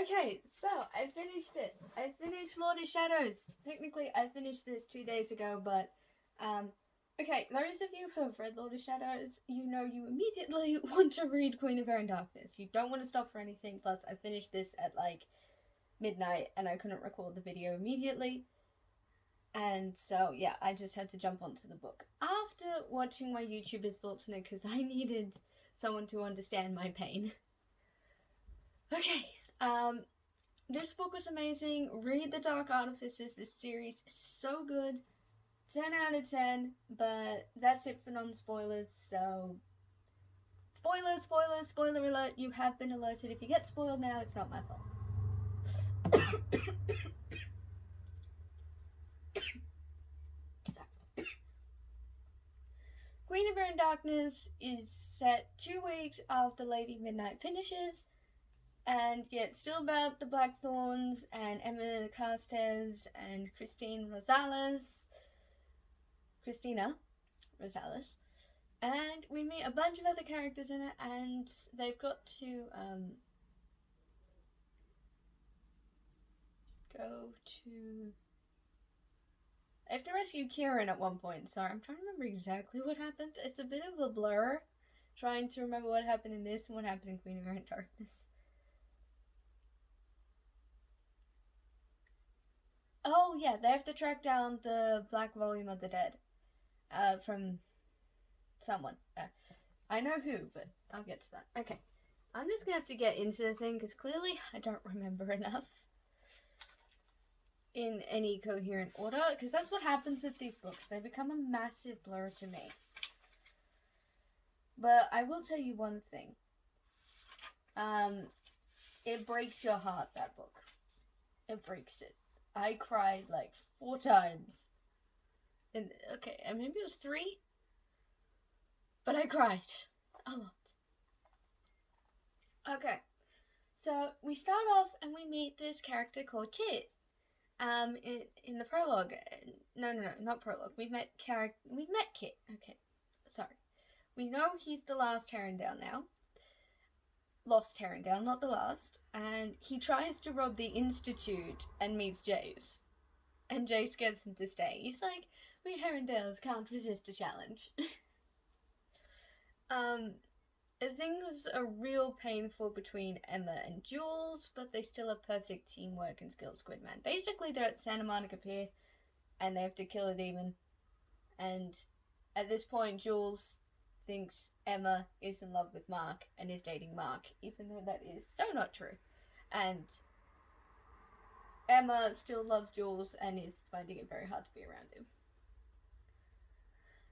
Okay, so I finished it. I finished Lord of Shadows. Technically, I finished this 2 days ago, but, okay, those of you who have read Lord of Shadows, you know you immediately want to read Queen of Air and Darkness. You don't want to stop for anything, plus I finished this at, like, midnight, and I couldn't record the video immediately. And so, yeah, I just had to jump onto the book. After watching my YouTuber's thoughts on it, because I needed someone to understand my pain. Okay, this book was amazing. Read The Dark Artifices. This series is so good. 10 out of 10, but that's it for non-spoilers, so... Spoiler alert, you have been alerted. If you get spoiled now, it's not my fault. Queen of Air and Darkness is set 2 weeks after Lady Midnight finishes, and yet it's still about the Blackthorns and Emma Carstairs and Christina Rosales, and we meet a bunch of other characters in it, and they've got to I have to rescue Kieran at one point. Sorry, I'm trying to remember exactly what happened. It's a bit of a blur, trying to remember what happened in this and what happened in Queen of Air and Darkness. Oh yeah, they have to track down the Black Volume of the Dead, from someone. I know who, but I'll get to that. Okay, I'm just gonna have to get into the thing, because clearly I don't remember enough in any coherent order, because that's what happens with these books. They become a massive blur to me. But I will tell you one thing. It breaks your heart, that book. It breaks it. I cried like 4 times. And okay, maybe it was 3? But I cried a lot. Okay, so we start off and we meet this character called Kit. In the prologue. No, not prologue. We've met Kit. Okay, sorry. We know he's the last Herondale now. Lost Herondale, not the last. And he tries to rob the Institute and meets Jace. And Jace gets him to stay. He's like, we Herondales can't resist a challenge. Things are real painful between Emma and Jules, but they still have perfect teamwork and skill, Squidman. Basically, they're at Santa Monica Pier, and they have to kill a demon. And at this point, Jules thinks Emma is in love with Mark and is dating Mark, even though that is so not true. And Emma still loves Jules and is finding it very hard to be around him.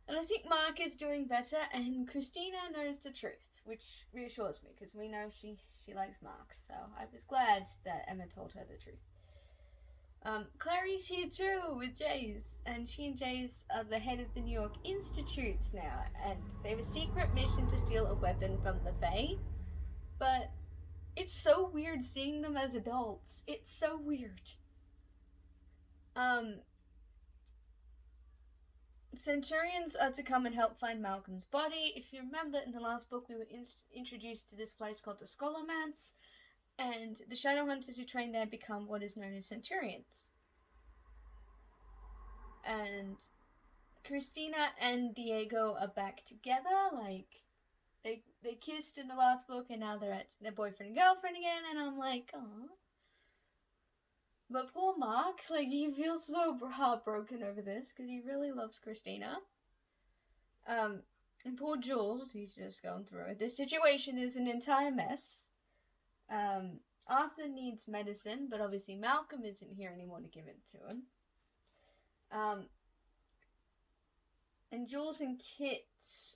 And I think Mark is doing better, and Christina knows the truth, which reassures me, because we know she likes Mark, so I was glad that Emma told her the truth. Clary's here too, with Jace, and she and Jace are the head of the New York Institutes now, and they have a secret mission to steal a weapon from the Fae, but it's so weird seeing them as adults. It's so weird. Centurions are to come and help find Malcolm's body. If you remember, in the last book we were introduced to this place called the Scholomance, and the Shadowhunters who train there become what is known as Centurions. And Christina and Diego are back together, like, they kissed in the last book, and now they're boyfriend and girlfriend again, and I'm like, aww. But poor Mark, like, he feels so heartbroken over this, because he really loves Christina. And poor Jules, he's just going through it. This situation is an entire mess. Arthur needs medicine, but obviously Malcolm isn't here anymore to give it to him. And Jules and Kit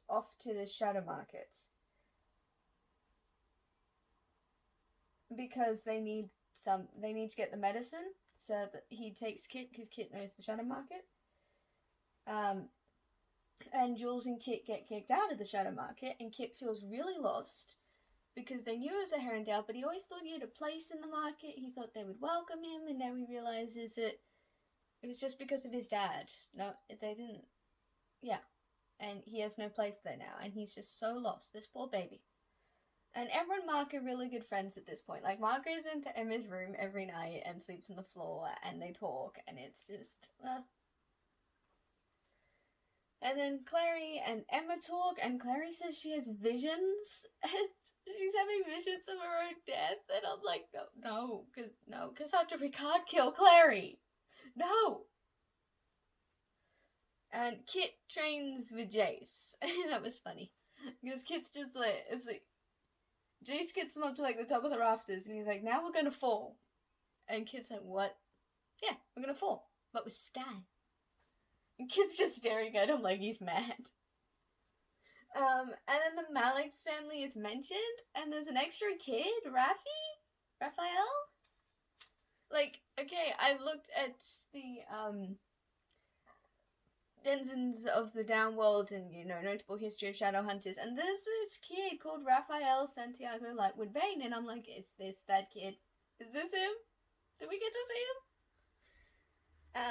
off to the Shadow Market. Because they need to get the medicine, so that he takes Kit, because Kit knows the Shadow Market. And Jules and Kit get kicked out of the Shadow Market, and Kit feels really lost, because they knew it was a Herondale, but he always thought he had a place in the market. He thought they would welcome him, and now he realizes that it was just because of his dad. No, they didn't. Yeah. And he has no place there now, and he's just so lost, this poor baby. And Emma and Mark are really good friends at this point. Like, Mark goes into Emma's room every night and sleeps on the floor, and they talk, and it's just, And then Clary and Emma talk, and Clary says she has visions, and she's having visions of her own death, and I'm like, no, Cassandra, we can't kill Clary. No. And Kit trains with Jace. That was funny. Because Kit's just like, it's like, Jace gets him up to like the top of the rafters, and he's like, now we're gonna fall. And Kit's like, what? Yeah, we're gonna fall. But with Sky. And Kit's just staring at him like he's mad. And then the Malik family is mentioned, and there's an extra kid, Raphael? Like, okay, I've looked at the, denizens of the Downworld and, notable history of Shadowhunters, and there's this kid called Raphael Santiago Lightwood Bane, and I'm like, is this that kid? Is this him? Did we get to see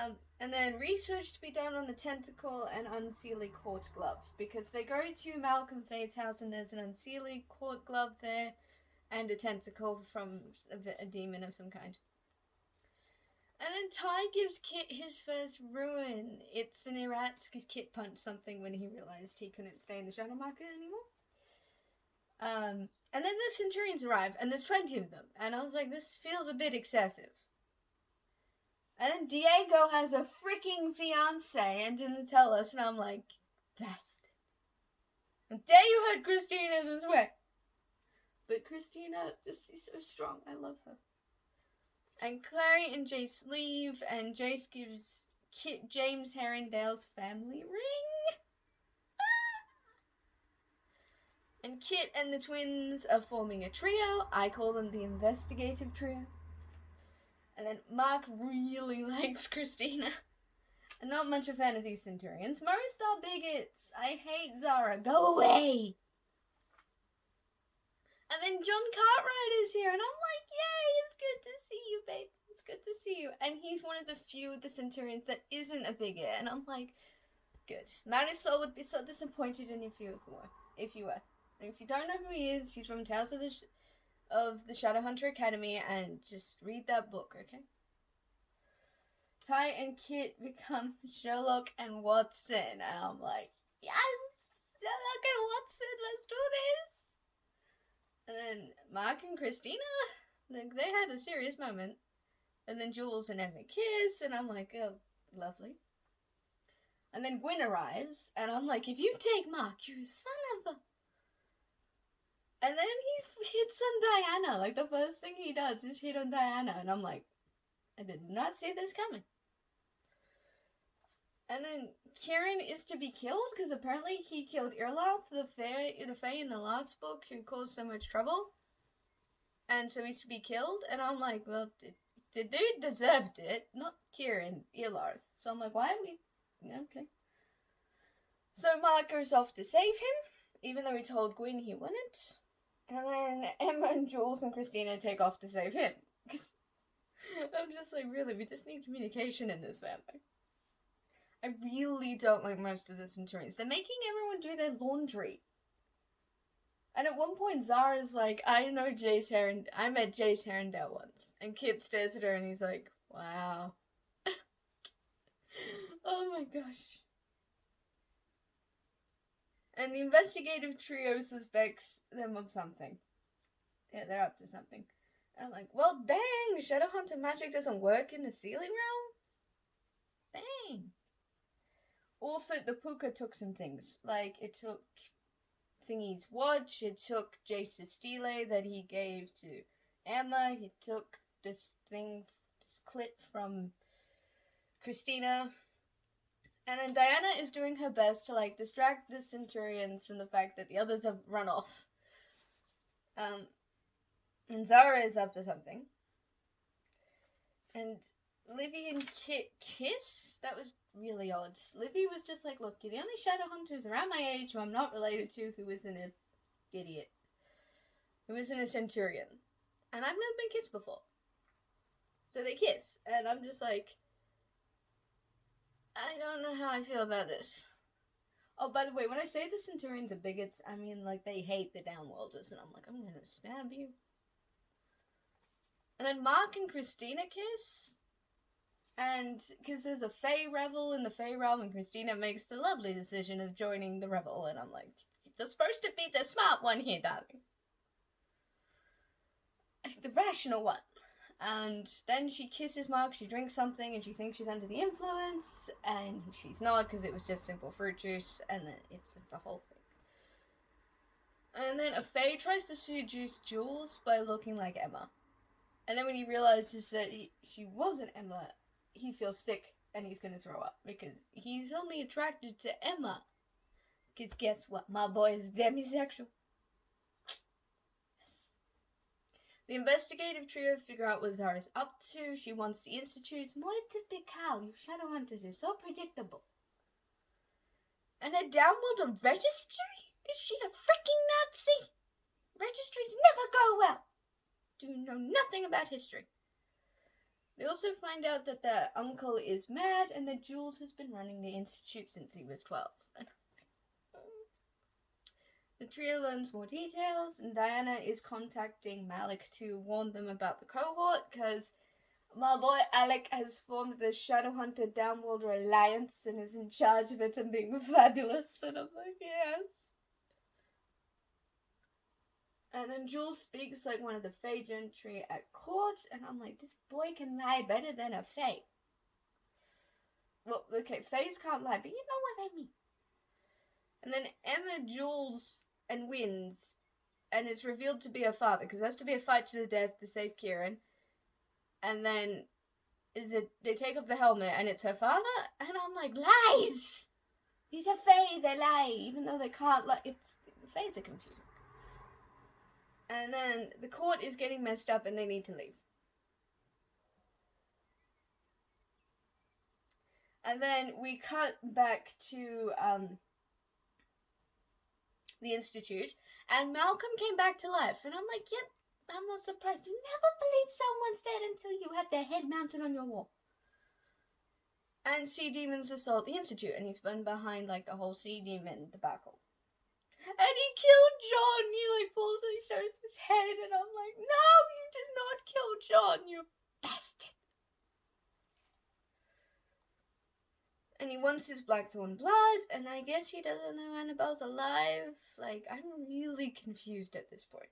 him? And then research to be done on the tentacle and unseelie court glove, because they go to Malcolm Fade's house and there's an unseelie court glove there and a tentacle from a demon of some kind. And then Ty gives Kit his first ruin. It's an Iratz because Kit punched something when he realized he couldn't stay in the Shadow Market anymore. And then the Centurions arrive, and there's 20 of them. And I was like, this feels a bit excessive. And then Diego has a freaking fiance and didn't tell us, and I'm like, bastard. How dare you hurt Christina this way? But Christina, she's so strong. I love her. And Clary and Jace leave, and Jace gives Kit James Herondale's family ring. And Kit and the twins are forming a trio. I call them the investigative trio. And then Mark really likes Christina. I'm not much a fan of these Centurions. Most are bigots. I hate Zara. Go away! And then John Cartwright is here, and I'm like, yay, it's good to see you, babe. It's good to see you. And he's one of the few of the Centurions that isn't a bigot, and I'm like, good. Marisol would be so disappointed in if you were. And if you don't know who he is, he's from Tales of the Shadowhunter Academy, and just read that book, okay? Ty and Kit become Sherlock and Watson, and I'm like, yes! Sherlock and Watson, let's do this! And then Mark and Christina, like, they had a serious moment. And then Jules and Emma kiss, and I'm like, oh, lovely. And then Gwyn arrives, and I'm like, if you take Mark, you son of a... And then he hits on Diana. Like, the first thing he does is hit on Diana, and I'm like, I did not see this coming. And then Kieran is to be killed, because apparently he killed Irlath, the Fae in the last book, who caused so much trouble. And so he's to be killed, and I'm like, well, the dude deserved it, not Kieran, Irlath. So I'm like, why are we... Okay. So Mark goes off to save him, even though he told Gwyn he wouldn't. And then Emma and Jules and Christina take off to save him. I'm just like, really, we just need communication in this family. I really don't like most of the Centurions. They're making everyone do their laundry. And at one point, Zara's like, I met Jace Herondale once. And Kit stares at her and he's like, wow. Oh my gosh. And the investigative trio suspects them of something. Yeah, they're up to something. And I'm like, well, dang, Shadowhunter magic doesn't work in the ceiling realm? Dang. Also, the Puka took some things. Like, it took Thingy's watch, it took Jace's stele that he gave to Emma, he took this clip from Christina. And then Diana is doing her best to, like, distract the Centurions from the fact that the others have run off. And Zara is up to something. And Livy and Kit kiss? That was really odd. Livy was just like, look, you're the only Shadowhunters around my age who I'm not related to who isn't an idiot. Who isn't a Centurion. And I've never been kissed before. So they kiss. And I'm just like... I don't know how I feel about this. Oh, by the way, when I say the Centurions are bigots, I mean, like, they hate the Downworlders, and I'm like, I'm gonna stab you. And then Mark and Christina kiss, and because there's a Fae revel in the Fae realm, and Christina makes the lovely decision of joining the revel, and I'm like, you're supposed to be the smart one here, darling. The rational one. And then she kisses Mark, she drinks something, and she thinks she's under the influence, and she's not, because it was just simple fruit juice, and then it's the whole thing. And then a Fae tries to seduce Jules by looking like Emma. And then when he realizes that she wasn't Emma, he feels sick, and he's gonna throw up, because he's only attracted to Emma. Because guess what? My boy is demisexual. The investigative trio figure out what Zara's up to. She wants the Institute's more typical. You Shadowhunters are so predictable. And a downworld registry? Is she a freaking Nazi? Registries never go well. Do know nothing about history. They also find out that their uncle is mad and that Jules has been running the Institute since he was 12. The trio learns more details, and Diana is contacting Malik to warn them about the cohort, because my boy Alec has formed the Shadowhunter Downworlder Alliance and is in charge of it and being fabulous, and I'm like, yes. And then Jules speaks like one of the Fae gentry at court, and I'm like, this boy can lie better than a Fae. Well, okay, Faes can't lie, but you know what I mean. And then Emma Jules and wins, and is revealed to be her father, because there has to be a fight to the death to save Kieran. And then they take off the helmet, and it's her father, and I'm like, lies! He's a Fae, they lie, even though they can't lie. Faes are confusing. And then the court is getting messed up, and they need to leave. And then we cut back to, the Institute, and Malcolm came back to life, and I'm like, yep, I'm not surprised. You never believe someone's dead until you have their head mounted on your wall. And sea demons assault the Institute, and he's been behind, like, the whole sea demon debacle. And he killed John! He, like, falls and he shows his head, and I'm like, no, you did not kill John, you bastard! And he wants his Blackthorn blood, and I guess he doesn't know Annabelle's alive. Like, I'm really confused at this point.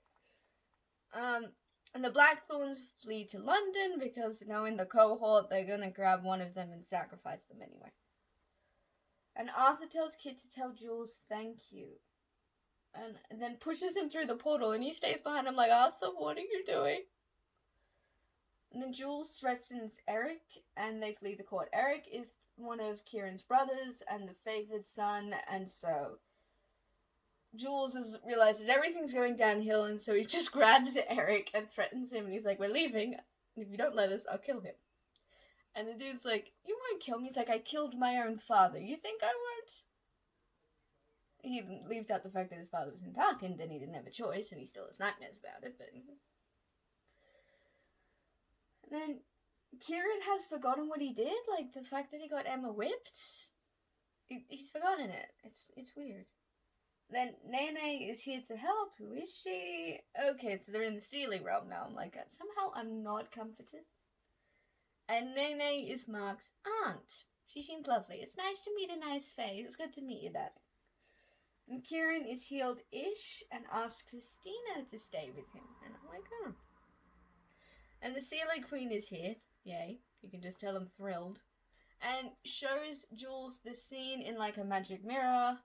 And the Blackthorns flee to London because, you know, in the cohort, they're gonna grab one of them and sacrifice them anyway. And Arthur tells Kit to tell Jules thank you. And then pushes him through the portal, and he stays behind him like, Arthur, what are you doing? And then Jules threatens Eric, and they flee the court. Eric is one of Kieran's brothers and the favored son, and so Jules realizes everything's going downhill, and so he just grabs Eric and threatens him, and he's like, we're leaving, and if you don't let us, I'll kill him. And the dude's like, you won't kill me. He's like, I killed my own father. You think I won't? He leaves out the fact that his father was in Tarkin, and he didn't have a choice, and he still has nightmares about it, but... And then Kieran has forgotten what he did, like the fact that he got Emma whipped. He's forgotten it. It's weird. Then Nene is here to help. Who is she? Okay, so they're in the Steely realm now. I'm like, somehow I'm not comforted. And Nene is Mark's aunt. She seems lovely. It's nice to meet a nice face. It's good to meet you, Daddy. And Kieran is healed-ish and asks Christina to stay with him. And I'm like, oh. And the Sealy Queen is here. Yay. You can just tell I'm thrilled. And shows Jules the scene in, like, a magic mirror.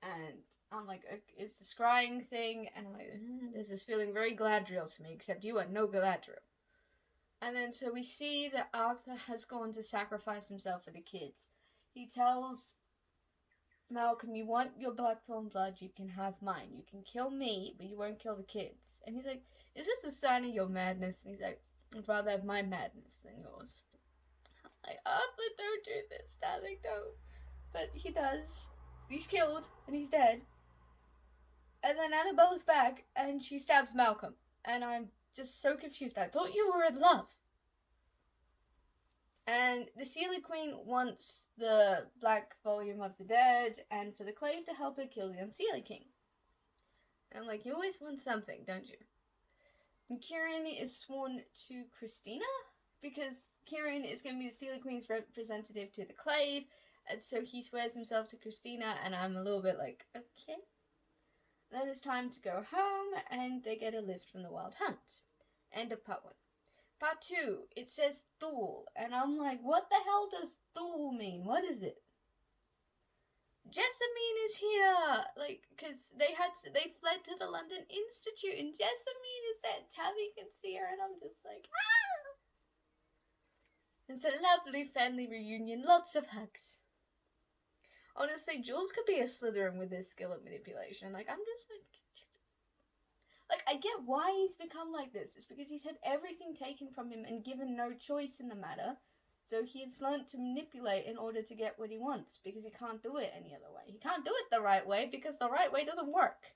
And I'm like, it's the scrying thing. And I'm like, this is feeling very Galadriel to me, except you are no Galadriel. And then so we see that Arthur has gone to sacrifice himself for the kids. He tells Malcolm, you want your Blackthorn blood, you can have mine. You can kill me, but you won't kill the kids. And he's like, is this a sign of your madness? And he's like, I'd rather have my madness than yours. I'm like, Arthur, don't do this, darling, don't. But he does. He's killed, and he's dead. And then Annabella's back, and she stabs Malcolm. And I'm just so confused. I thought you were in love. And the Sealy Queen wants the Black Volume of the Dead, and for the Clave to help her kill the Unseelie King. And I'm like, you always want something, don't you? And Kieran is sworn to Christina, because Kieran is going to be the Sealy Queen's representative to the Clave, and so he swears himself to Christina, and I'm a little bit like, okay. Then it's time to go home, and they get a lift from the Wild Hunt. End of part 1. Part 2, it says Thule, and I'm like, what the hell does Thule mean? What is it? Jessamine is here! Like, because they fled to the London Institute, and Jessamine is there. Tabby can see her, and I'm just like, ah! It's a lovely family reunion, lots of hugs. Honestly, Jules could be a Slytherin with his skill at manipulation. Like, I'm just like, I get why he's become like this. It's because he's had everything taken from him and given no choice in the matter. So he's learnt to manipulate in order to get what he wants, because he can't do it any other way. He can't do it the right way, because the right way doesn't work.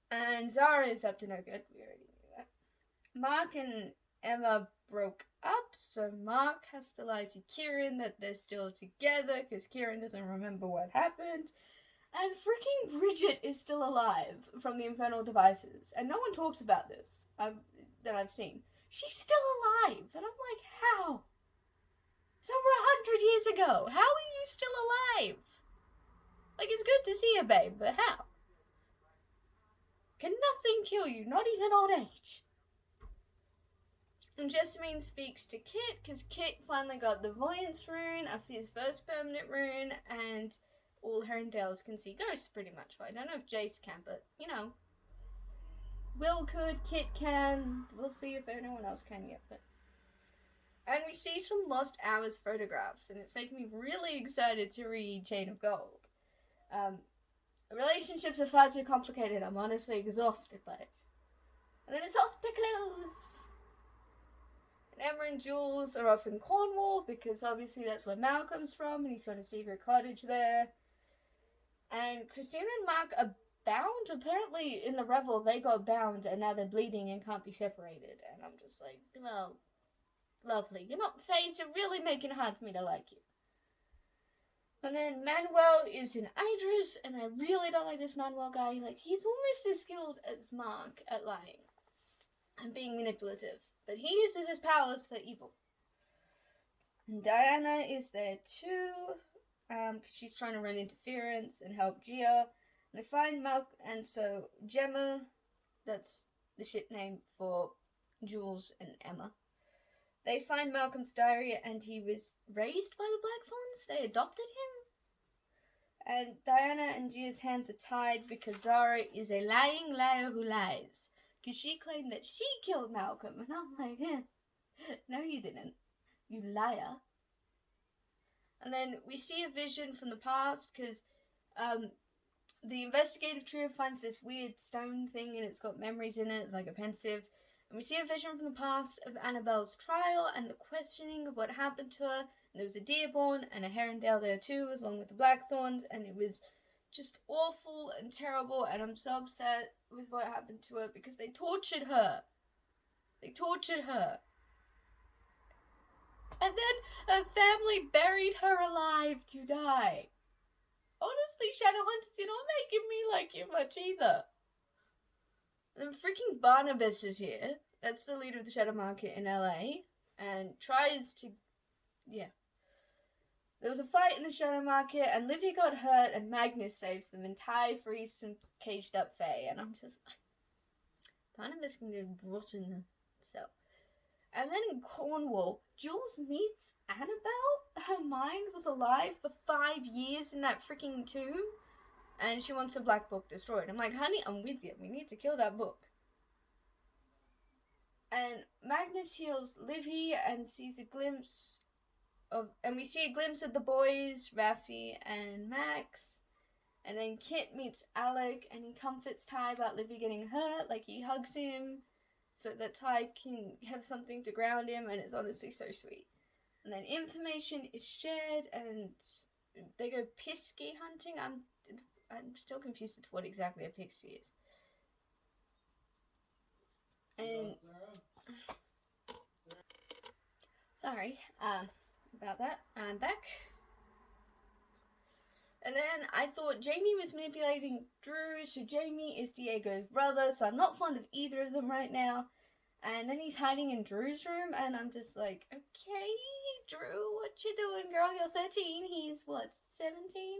And Zara is up to no good. We already knew that. Mark and Emma broke up, so Mark has to lie to Kieran that they're still together, because Kieran doesn't remember what happened. And freaking Bridget is still alive from the Infernal Devices, and no one talks about this that I've seen. She's still alive, and I'm like, how? It's over 100 years ago. How are you still alive? Like, it's good to see you, babe, but how? Can nothing kill you, not even old age? And Jessamine speaks to Kit, because Kit finally got the Voyance rune after his first permanent rune, and all Herondales can see ghosts pretty much. I don't know if Jace can, but, you know. Will could, Kit can. We'll see if anyone else can yet. But. And we see some Lost Hours photographs, and it's making me really excited to read Chain of Gold. Relationships are far too complicated. I'm honestly exhausted by it. And then it's off to close. And Emma and Jules are off in Cornwall, because obviously that's where Malcolm's from, and he's got a secret cottage there. And Christina and Mark are bound. Apparently, in the revel, they got bound, and now they're bleeding and can't be separated. And I'm just like, well, lovely. You're not phased. You're really making it hard for me to like you. And then Manuel is in Idris, and I really don't like this Manuel guy. Like, he's almost as skilled as Mark at lying and being manipulative, but he uses his powers for evil. And Diana is there too, because she's trying to run interference and help Gia. And they find and so Gemma, that's the ship name for Jules and Emma. They find Malcolm's diary, and he was raised by the Blackthorns. They adopted him. And Diana and Gia's hands are tied because Zara is a lying liar who lies. Because she claimed that she killed Malcolm. And I'm like, no you didn't. You liar. And then we see a vision from the past, because the investigative trio finds this weird stone thing, and it's got memories in it. It's like a pensive. And we see a vision from the past of Annabelle's trial and the questioning of what happened to her. And there was a Dearborn and a Herondale there too, along with the Blackthorns. And it was just awful and terrible. And I'm so upset with what happened to her, because they tortured her. They tortured her. And then her family buried her alive to die. Honestly, Shadowhunters, you're not making me like you much either. And freaking Barnabas is here. That's the leader of the Shadow Market in LA. And tries to... yeah. There was a fight in the Shadow Market, and Livy got hurt, and Magnus saves them, and Ty frees some caged up Fae. And I'm just... Barnabas can go rotten. So... And then in Cornwall, Jules meets Annabelle. Her mind was alive for 5 years in that freaking tomb. And she wants the Black Book destroyed. I'm like, honey, I'm with you. We need to kill that book. And Magnus heals Livy and sees a glimpse of... And we see a glimpse of the boys, Raffi and Max. And then Kit meets Alec, and he comforts Ty about Livy getting hurt. Like, he hugs him so that Ty can have something to ground him, and it's honestly so sweet. And then information is shared, and they go pisky hunting. I'm still confused as to what exactly a pixie is. And Sorry, about that. I'm back. And then I thought Jamie was manipulating Drew, so Jamie is Diego's brother, so I'm not fond of either of them right now. And then he's hiding in Drew's room, and I'm just like, okay, Drew, what you doing, girl? You're 13, he's, what, 17?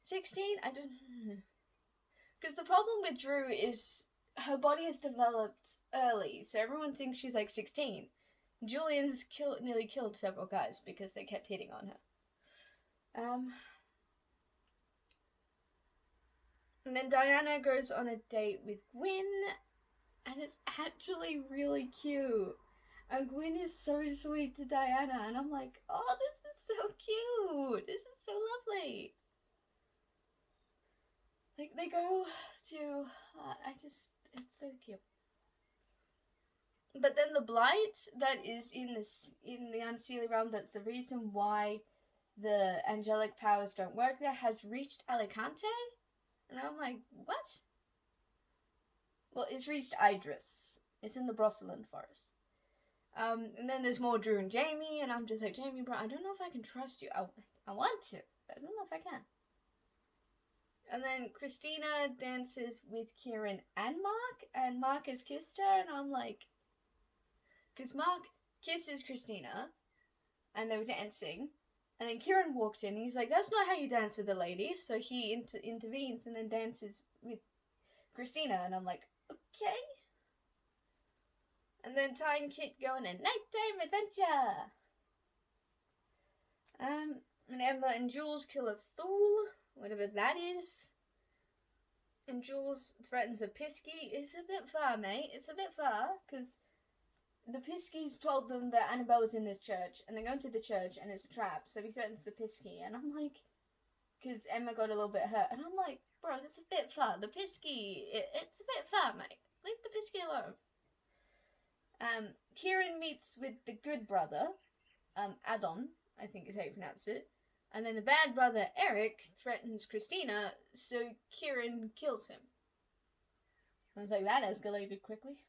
16? I don't know. Because the problem with Drew is her body is developed early, so everyone thinks she's like 16. Julian's nearly killed several guys because they kept hitting on her. And then Diana goes on a date with Gwyn, and it's actually really cute. And Gwyn is so sweet to Diana, and I'm like, oh, this is so cute. This is so lovely. Like, they go to, it's so cute. But then the blight that is in the Unseelie realm, that's the reason why the angelic powers don't work there, has reached Alicante? And I'm like, what? Well, it's reached Idris. It's in the Brosseland forest. And then there's more Drew and Jamie, and I'm just like, Jamie, bro, I don't know if I can trust you. I want to, but I don't know if I can. And then Christina dances with Kieran and Mark, and Mark has kissed her, and I'm like, because Mark kisses Christina, and they were dancing, and then Kieran walks in, and he's like, that's not how you dance with a lady, so he intervenes and then dances with Christina, and I'm like, okay. And then Ty and Kit go on a nighttime adventure. And Emma and Jules kill a Thule, whatever that is. And Jules threatens a Pisky. It's a bit far, mate. It's a bit far, because the Piskies told them that Annabelle was in this church, and they go into the church, and it's a trap, so he threatens the Pisky, and I'm like, because Emma got a little bit hurt, and I'm like, bro, that's a bit far. The Pisky, it's a bit far, mate. Leave the Pisky alone. Kieran meets with the good brother, Adon, I think is how you pronounce it. And then the bad brother, Eric, threatens Christina, so Kieran kills him. I was like, that escalated quickly.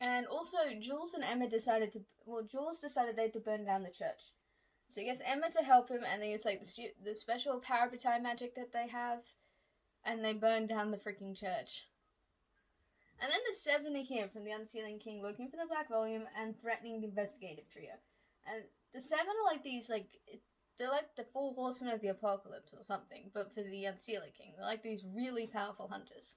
And also, Jules and Emma decided they'd burn down the church. So he gets Emma to help him, and they use, like, the special parabatai magic that they have, and they burn down the freaking church. And then the seven are here from the Unseelie King looking for the Black Volume and threatening the investigative trio. And the seven are like these, like, they're like the 4 horsemen of the apocalypse or something, but for the Unseelie King. They're like these really powerful hunters.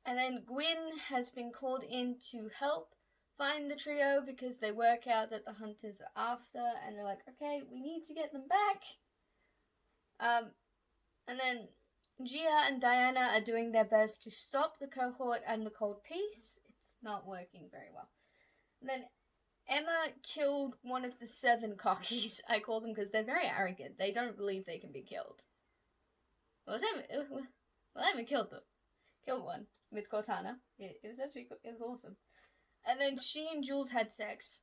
And then Gwyn has been called in to help find the trio because they work out that the hunters are after, and they're like, okay, we need to get them back. And then Gia and Diana are doing their best to stop the cohort and the cold peace. It's not working very well. And then Emma killed one of the 7 cockies, I call them, because they're very arrogant. They don't believe they can be killed. Well, Emma killed them. Killed one with Cortana. It was awesome. And then she and Jules had sex.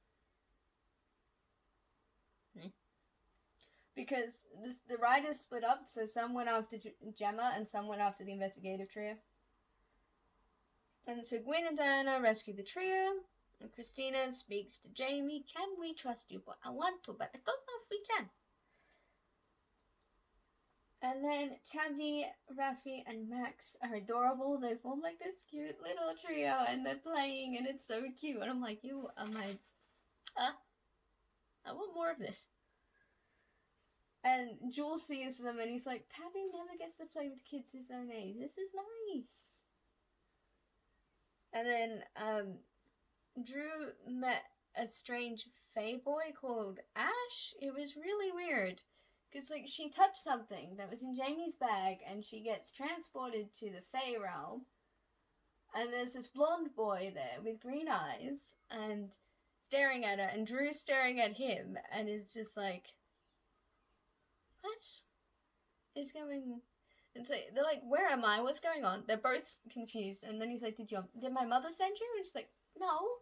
Because the riders split up, so some went after Gemma and some went after the investigative trio. And so Gwyn and Diana rescue the trio, and Christina speaks to Jamie. Can we trust you? But I want to, but I don't know if we can. And then Tabby, Rafi, and Max are adorable. They form like this cute little trio, and they're playing, and it's so cute. And I'm like, I want more of this. And Jules sees them, and he's like, Tabby never gets to play with kids his own age. This is nice. And then Drew met a strange fae boy called Ash. It was really weird. Because, like, she touched something that was in Jamie's bag, and she gets transported to the fae realm. And there's this blonde boy there with green eyes, and staring at her, and Drew's staring at him, and is just like, what is going? And so they're like, where am I? What's going on? They're both confused. And then he's like, did my mother send you? And she's like, no.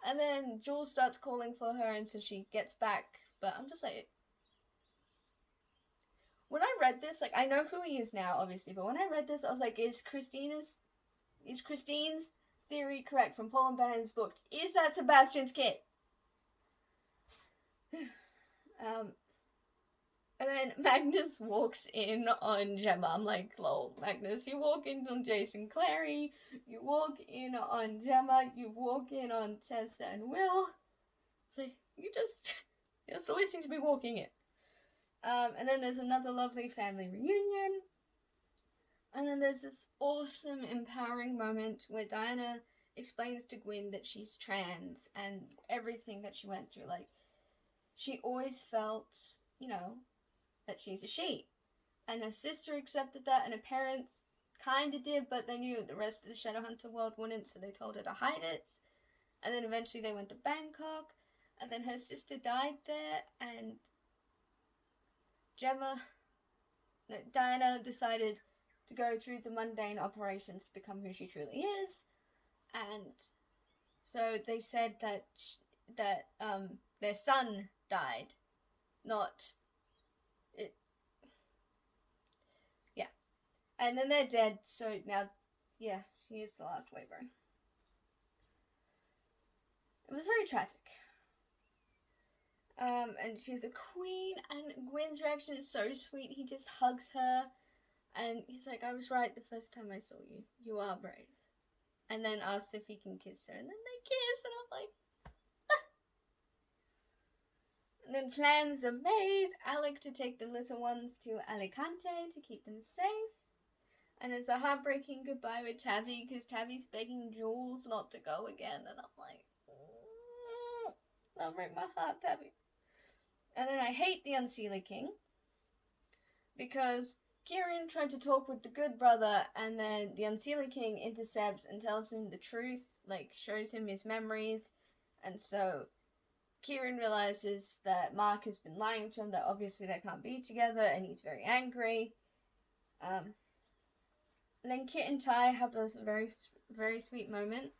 And then Jules starts calling for her, and so she gets back. But I'm just like, when I read this, like, I know who he is now, obviously, but when I read this, I was like, is Christine's theory correct from Paul and Bennet's book? Is that Sebastian's kid? And then Magnus walks in on Gemma. I'm like, lol, Magnus, you walk in on Jason Clary, you walk in on Gemma, you walk in on Tessa and Will. So you just always seem to be walking in. And then there's another lovely family reunion. And then there's this awesome, empowering moment where Diana explains to Gwyn that she's trans and everything that she went through. Like, she always felt, you know, that she's a she. And her sister accepted that, and her parents kind of did, but they knew the rest of the Shadowhunter world wouldn't, so they told her to hide it. And then eventually they went to Bangkok, and then her sister died there, and Diana decided to go through the mundane operations to become who she truly is. And so they said that their son died, not it. Yeah, and then they're dead. So now, yeah, she is the last Wayburn. It was very tragic. And she's a queen, and Gwyn's reaction is so sweet. He just hugs her, and he's like, I was right the first time I saw you. You are brave. And then asks if he can kiss her, and then they kiss, and I'm like, ah. And then plans are made, Alec to take the little ones to Alicante to keep them safe. And it's a heartbreaking goodbye with Tabby, because Tabby's begging Jules not to go again, and I'm like, that'll break my heart, Tabby. And then I hate the Unseelie King, because Kieran tried to talk with the good brother, and then the Unseelie King intercepts and tells him the truth, like, shows him his memories, and so Kieran realizes that Mark has been lying to him, that obviously they can't be together, and he's very angry. And then Kit and Ty have this very, very sweet moment,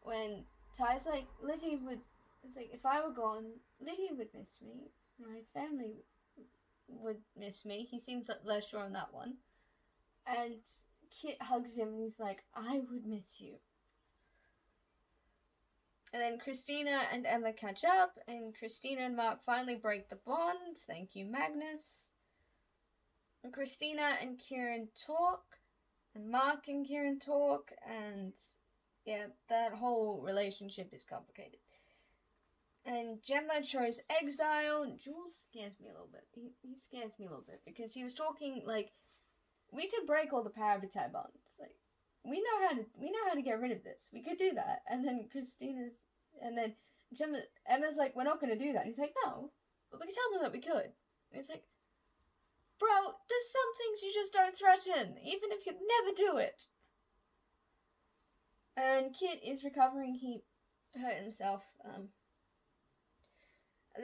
when Ty's like, Livy would, it's like, if I were gone, Livy would miss me, my family would miss me. He seems like less sure on that one. And Kit hugs him and he's like, I would miss you. And then Christina and Emma catch up, and Christina and Mark finally break the bond. Thank you, Magnus. And Christina and Kieran talk, and Mark and Kieran talk, and yeah, that whole relationship is complicated. And Gemma chose exile. Jules scares me a little bit. He scares me a little bit, because he was talking like, we could break all the parabatai bonds. Like, we know how to get rid of this. We could do that. And then Emma's like, we're not going to do that. And he's like, no, but we can tell them that we could. And he's like, bro, there's some things you just don't threaten, even if you'd never do it. And Kit is recovering. He hurt himself. And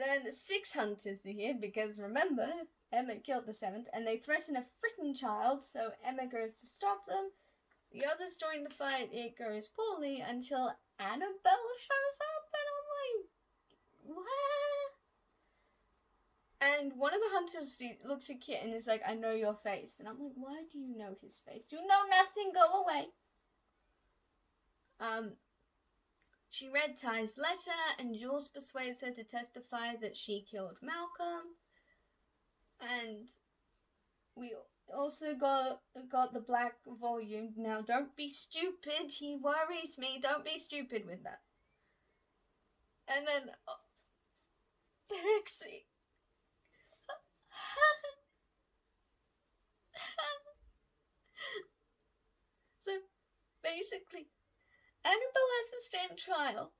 then the 6 hunters are here, because remember, Emma killed the 7th, and they threaten a freaking child, so Emma goes to stop them. The others join the fight. It goes poorly until Annabelle shows up, and I'm like, what? And one of the hunters looks at Kit and is like, I know your face. And I'm like, why do you know his face? You know nothing, go away. She read Ty's letter, and Jules persuades her to testify that she killed Malcolm. And we also got the black volume. Now, don't be stupid. He worries me. Don't be stupid with that. And then the next scene. So, basically, Annabelle has to stand trial,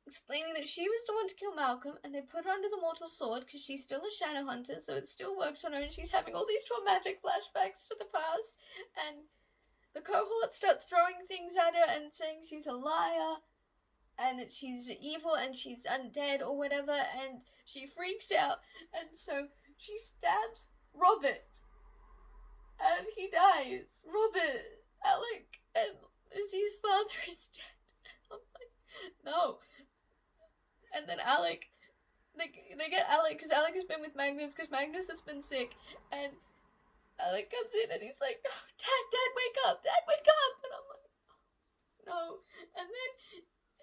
explaining that she was the one to kill Malcolm, and they put her under the mortal sword because she's still a shadow hunter, so it still works on her, and she's having all these traumatic flashbacks to the past, and the cohort starts throwing things at her and saying she's a liar, and that she's evil, and she's undead, or whatever, and she freaks out, and so she stabs Robert, and he dies. Robert, Alec, and Lizzie's father is dead. I'm like, no. And then Alec they get Alec, because Alec has been with Magnus, because Magnus has been sick, and Alec comes in and he's like, "Oh, Dad, wake up, Dad, wake up!" And I'm like, no. And then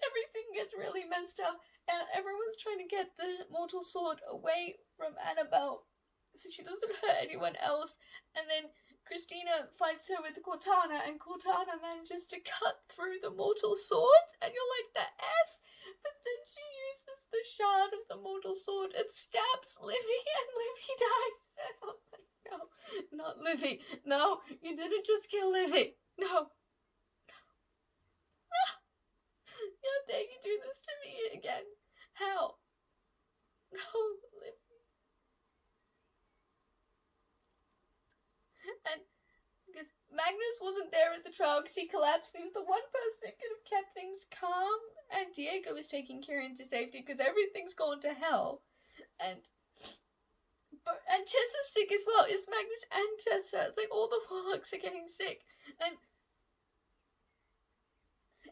everything gets really messed up, and everyone's trying to get the mortal sword away from Annabelle so she doesn't hurt anyone else. And then Christina fights her with Cortana, and Cortana manages to cut through the mortal sword, and you're like, the F? But then she uses the shard of the mortal sword and stabs Livy, and Livy dies. And I'm like, no, not Livy. No, you didn't just kill Livy. No. How dare you do this to me again? How? No, Livy. And because Magnus wasn't there at the trial because he collapsed, and he was the one person that could have kept things calm, and Diego was taking Kieran to safety because everything's gone to hell. And Tessa's sick as well. It's Magnus and Tessa. It's like all the warlocks are getting sick. And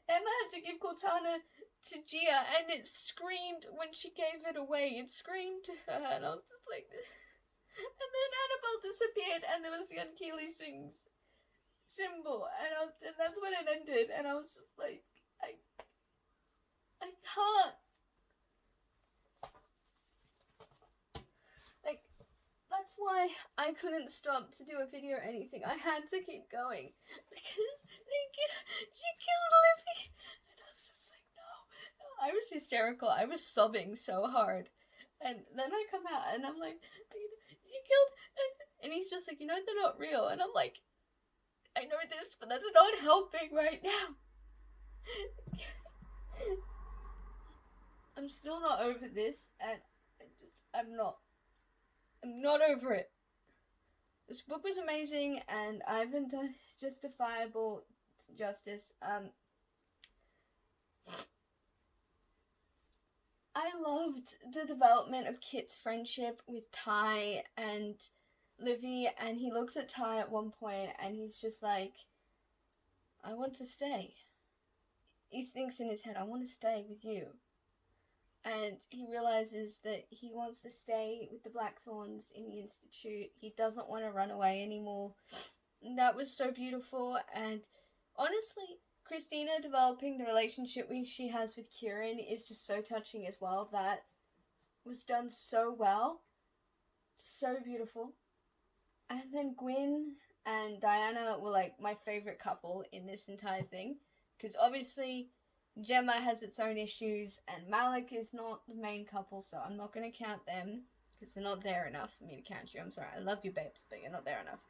Emma had to give Cortana to Gia, and it screamed when she gave it away. It screamed to her, and I was just like... And then Annabelle disappeared, and there was the Unkeely Sings symbol, and that's when it ended, and I was just like, I can't. Like, that's why I couldn't stop to do a video or anything. I had to keep going, because she killed Livy, and I was just like, no. I was hysterical. I was sobbing so hard, and then I come out, and I'm like, he killed, and he's just like, you know, they're not real, and I'm like, I know this, but that's not helping right now. I'm still not over this, and I'm not over it. This book was amazing, and I haven't done justifiable justice. I loved the development of Kit's friendship with Ty and Livy, and he looks at Ty at one point and he's just like, I want to stay. He thinks in his head, I want to stay with you. And he realizes that he wants to stay with the Blackthorns in the Institute. He doesn't want to run away anymore. And that was so beautiful, and honestly, Christina developing the relationship she has with Kieran is just so touching as well. That was done so well. So beautiful. And then Gwyn and Diana were like my favourite couple in this entire thing. Because obviously Gemma has its own issues and Malik is not the main couple, so I'm not going to count them. Because they're not there enough for me to count you. I'm sorry, I love you babes, but you're not there enough.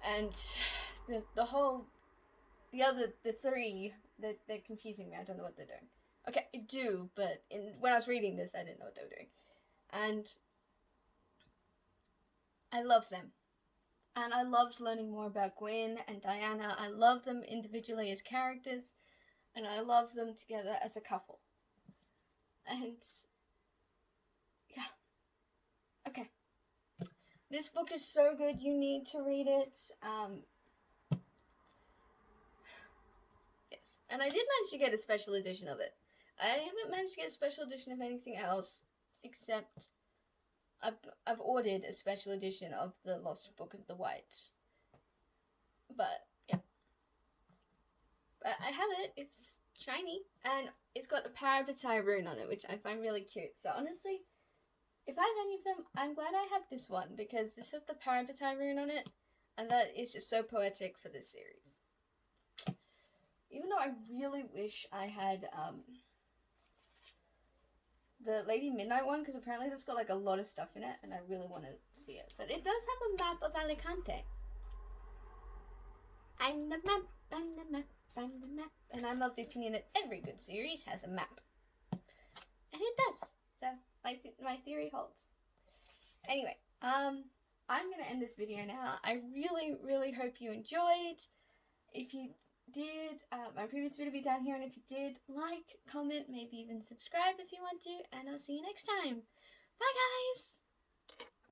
And the three, they're confusing me. I don't know what they're doing. Okay, I do, but when I was reading this, I didn't know what they were doing. And I love them. And I loved learning more about Gwyn and Diana. I love them individually as characters, and I love them together as a couple. And yeah. Okay. This book is so good, you need to read it. Yes. And I did manage to get a special edition of it. I haven't managed to get a special edition of anything else, except I've ordered a special edition of the Lost Book of the White. But, yeah. But I have it, it's shiny, and it's got a Parabatai rune on it, which I find really cute. So honestly, if I have any of them, I'm glad I have this one, because this has the Parabatai rune on it, and that is just so poetic for this series. Even though I really wish I had, the Lady Midnight one, because apparently that's got like a lot of stuff in it, and I really want to see it. But it does have a map of Alicante. I'm the map, I'm the map, I'm the map. And I'm of the opinion that every good series has a map. And it does. So, my theory holds. Anyway, I'm going to end this video now. I really, really hope you enjoyed. If you did, my previous video will be down here, and if you did, like, comment, maybe even subscribe if you want to, and I'll see you next time. Bye, guys!